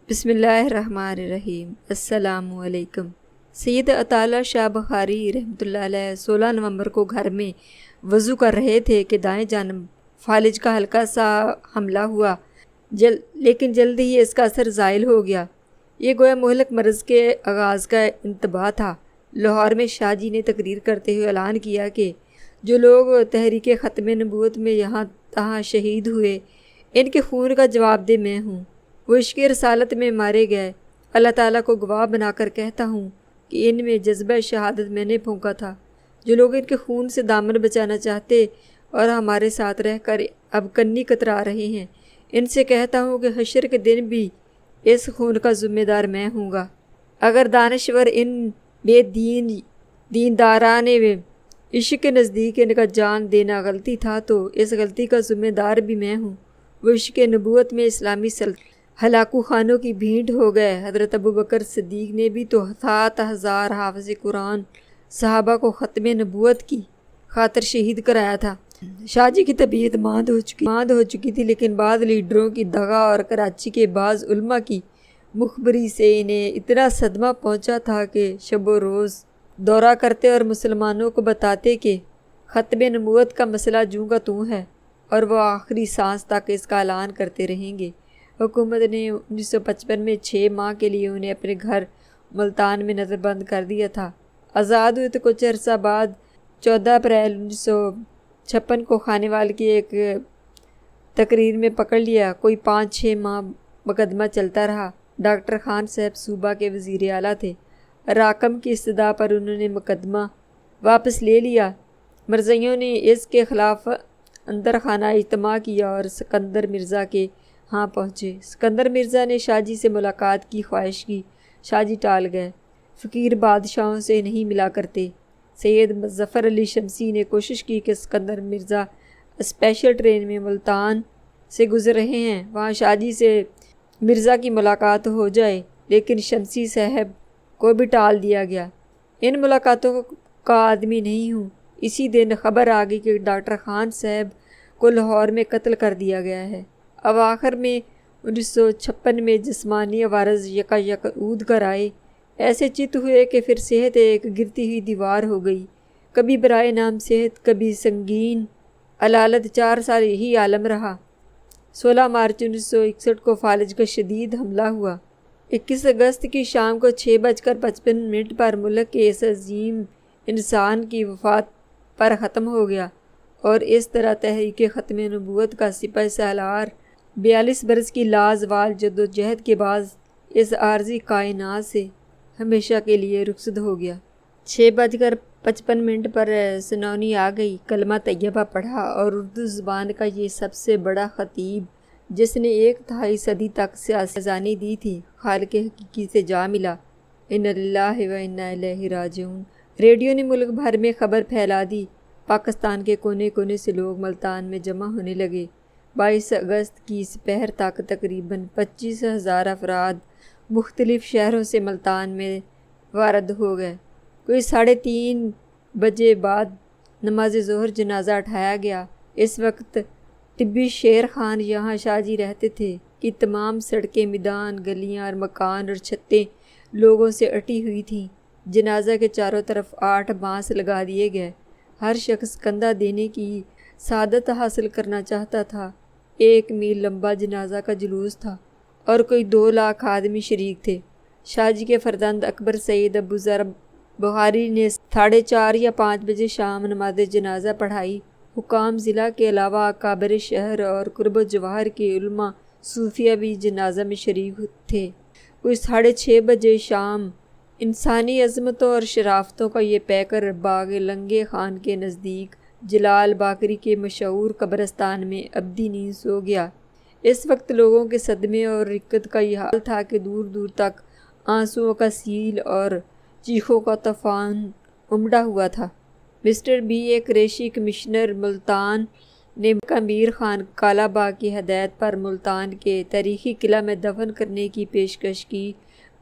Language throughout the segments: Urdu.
بسم اللہ الرحمن الرحیم۔ السلام علیکم۔ سید عطا شاہ بخاری رحمۃ اللہ علیہ 16 نومبر کو گھر میں وضو کر رہے تھے کہ دائیں جانب فالج کا ہلکا سا حملہ ہوا، لیکن جلدی ہی اس کا اثر زائل ہو گیا۔ یہ گویا مہلک مرض کے آغاز کا انتباہ تھا۔ لاہور میں شاہ جی نے تقریر کرتے ہوئے اعلان کیا کہ جو لوگ تحریک ختم نبوت میں یہاں تہاں شہید ہوئے، ان کے خون کا جواب دہ میں ہوں۔ وہ عشق رسالت میں مارے گئے۔ اللہ تعالیٰ کو گواہ بنا کر کہتا ہوں کہ ان میں جذبہ شہادت میں نے پھونکا تھا۔ جو لوگ ان کے خون سے دامن بچانا چاہتے اور ہمارے ساتھ رہ کر اب کنی کترا رہے ہیں، ان سے کہتا ہوں کہ حشر کے دن بھی اس خون کا ذمہ دار میں ہوں گا۔ اگر دانشور ان بے دینداران عشق کے نزدیک ان کا جان دینا غلطی تھا تو اس غلطی کا ذمہ دار بھی میں ہوں۔ وہ عشق نبوت میں اسلامی ہلاکو خانوں کی بھینٹ ہو گئے۔ حضرت ابوبکر صدیق نے بھی تو 7,000 حافظ قرآن صحابہ کو ختم نبوت کی خاطر شہید کرایا تھا۔ شاہ جی کی طبیعت ماند ہو چکی تھی، لیکن بعض لیڈروں کی دغا اور کراچی کے بعض علماء کی مخبری سے انہیں اتنا صدمہ پہنچا تھا کہ شب و روز دورہ کرتے اور مسلمانوں کو بتاتے کہ ختم نبوت کا مسئلہ جوں کا توں ہے، اور وہ آخری سانس تک اس کا اعلان کرتے رہیں گے۔ حکومت نے 1955 میں 6 ماہ کے لیے انہیں اپنے گھر ملتان میں نظر بند کر دیا تھا۔ آزاد ہوئے تو کچھ عرصہ بعد 14 اپریل 1956 کو خانے وال کی ایک تقریر میں پکڑ لیا۔ کوئی 5-6 ماہ مقدمہ چلتا رہا۔ ڈاکٹر خان صاحب صوبہ کے وزیر اعلیٰ تھے۔ راکم کی استدعا پر انہوں نے مقدمہ واپس لے لیا۔ مرزائیوں نے اس کے خلاف اندر خانہ اجتماع کیا اور سکندر مرزا کے ہاں پہنچے۔ سکندر مرزا نے شاہ جی سے ملاقات کی خواہش کی۔ شاہ جی ٹال گئے۔ فقیر بادشاہوں سے نہیں ملا کرتے۔ سید ظفر علی شمسی نے کوشش کی کہ سکندر مرزا اسپیشل ٹرین میں ملتان سے گزر رہے ہیں، وہاں شاہ جی سے مرزا کی ملاقات ہو جائے، لیکن شمسی صاحب کو بھی ٹال دیا گیا۔ ان ملاقاتوں کا آدمی نہیں ہوں۔ اسی دن خبر آ گئی کہ ڈاکٹر خان صاحب کو لاہور میں قتل کر دیا گیا ہے۔ اواخر میں 1956 میں جسمانی عوارض یک عود کر آئے۔ ایسے چت ہوئے کہ پھر صحت ایک گرتی ہوئی دیوار ہو گئی۔ کبھی برائے نام صحت، کبھی سنگین علالت، 4 سال یہی عالم رہا۔ 16 مارچ 1961 کو فالج کا شدید حملہ ہوا۔ 21 اگست کی شام کو 6:55 پر ملک کے اس عظیم انسان کی وفات پر ختم ہو گیا، اور اس طرح تحریک ختم نبوت کا سپہ سالار 42 برس کی لازوال جدوجہد کے بعد اس عارضی کائنات سے ہمیشہ کے لیے رخصت ہو گیا۔ 6:55 پر سنونی آ گئی۔ کلمہ طیبہ پڑھا اور اردو زبان کا یہ سب سے بڑا خطیب، جس نے 1/2 صدی تک سیاسی اذانیں دی تھی، خالق حقیقی سے جا ملا۔ انا للہ و انا الیہ راجعون۔ ریڈیو نے ملک بھر میں خبر پھیلا دی۔ پاکستان کے کونے کونے سے لوگ ملتان میں جمع ہونے لگے۔ 22 اگست کی سپہر تک تقریباً 25,000 افراد مختلف شہروں سے ملتان میں وارد ہو گئے۔ کوئی 3:30 بجے بعد نماز ظہر جنازہ اٹھایا گیا۔ اس وقت طبی شیر خان یہاں شاہ جی رہتے تھے کہ تمام سڑکیں، میدان، گلیاں اور مکان اور چھتیں لوگوں سے اٹی ہوئی تھیں۔ جنازہ کے چاروں طرف 8 بانس لگا دیے گئے۔ ہر شخص کندھا دینے کی سعادت حاصل کرنا چاہتا تھا۔ 1 میل لمبا جنازہ کا جلوس تھا اور کوئی 2 لاکھ آدمی شریک تھے۔ شاہ جی کے فرزند اکبر سید ابو ذر بخاری نے 4:30 یا 5 بجے شام نماز جنازہ پڑھائی۔ حکام ضلع کے علاوہ اکابر شہر اور قرب و جواہر کے علماء صوفیہ بھی جنازہ میں شریک تھے۔ کوئی 6:30 بجے شام انسانی عظمتوں اور شرافتوں کا یہ پیکر باغ لنگے خان کے نزدیک جلال باقری کے مشہور قبرستان میں ابدی نیند سو گیا۔ اس وقت لوگوں کے صدمے اور رکت کا یہ حال تھا کہ دور دور تک آنسوؤں کا سیل اور چیخوں کا طوفان امڈا ہوا تھا۔ Mister B A Qureshi commissioner Multan نے امیر خان کالا باغ کی ہدایت پر ملتان کے تاریخی قلعہ میں دفن کرنے کی پیشکش کی،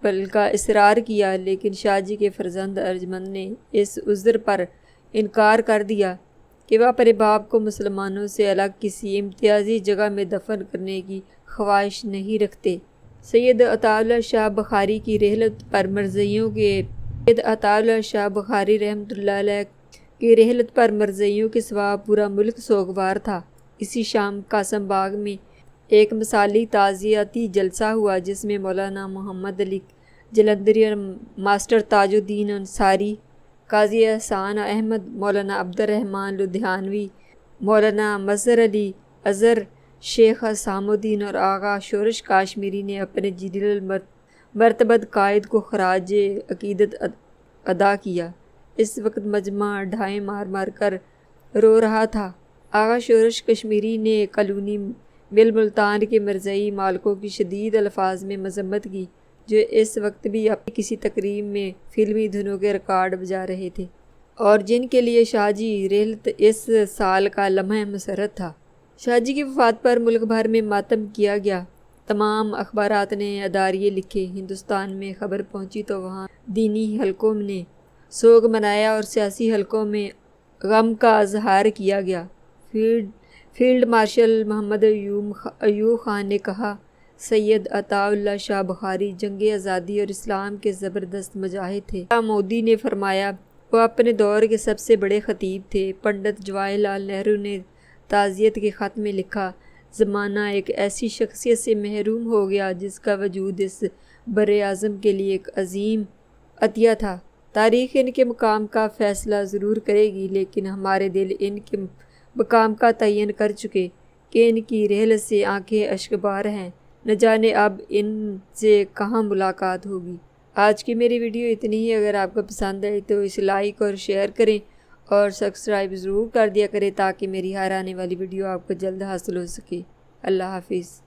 بلکہ اصرار کیا، لیکن شاہ جی کے فرزند ارجمند نے اس عذر پر انکار کر دیا کہ وہ اپنے باپ کو مسلمانوں سے الگ کسی امتیازی جگہ میں دفن کرنے کی خواہش نہیں رکھتے۔ سید عطا اللہ شاہ بخاری کی رحلت پر مرزائیوں کے سوا پورا ملک سوگوار تھا۔ اسی شام قاسم باغ میں ایک مثالی تعزیتی جلسہ ہوا جس میں مولانا محمد علی جلندری اور ماسٹر تاج الدین انصاری، قاضی احسان احمد، مولانا عبد الرحمن لدھیانوی، مولانا مظہر علی اظہر، شیخ حسام الدین اور آغا شورش کاشمیری نے اپنے جلیل المرتبت قائد کو خراج عقیدت ادا کیا۔ اس وقت مجمع ڈھائیں مار مار کر رو رہا تھا۔ آغا شورش کشمیری نے کالونی مل ملتان کے مرزائی مالکوں کی شدید الفاظ میں مذمت کی، جو اس وقت بھی اپنی کسی تقریب میں فلمی دھنوں کے ریکارڈ بجا رہے تھے اور جن کے لیے شاہ جی رحلت اس سال کا لمحہ مسرت تھا۔ شاہ جی کی وفات پر ملک بھر میں ماتم کیا گیا۔ تمام اخبارات نے اداریے لکھے۔ ہندوستان میں خبر پہنچی تو وہاں دینی حلقوں نے سوگ منایا اور سیاسی حلقوں میں غم کا اظہار کیا گیا۔ فیلڈ مارشل محمد ایوب خان نے کہا، سید عطا اللہ شاہ بخاری جنگ آزادی اور اسلام کے زبردست مجاہد تھے۔ مودی نے فرمایا، وہ اپنے دور کے سب سے بڑے خطیب تھے۔ پنڈت جواہر لال نہرو نے تعزیت کے خط میں لکھا، زمانہ ایک ایسی شخصیت سے محروم ہو گیا جس کا وجود اس بر اعظم کے لیے ایک عظیم عطیہ تھا۔ تاریخ ان کے مقام کا فیصلہ ضرور کرے گی، لیکن ہمارے دل ان کے مقام کا تعین کر چکے کہ ان کی رحلت سے آنکھیں اشکبار ہیں۔ نہ جانے اب ان سے کہاں ملاقات ہوگی۔ آج کی میری ویڈیو اتنی ہی۔ اگر آپ کو پسند آئی تو اسے لائک اور شیئر کریں اور سبسکرائب ضرور کر دیا کریں تاکہ میری ہر آنے والی ویڈیو آپ کو جلد حاصل ہو سکے۔ اللہ حافظ۔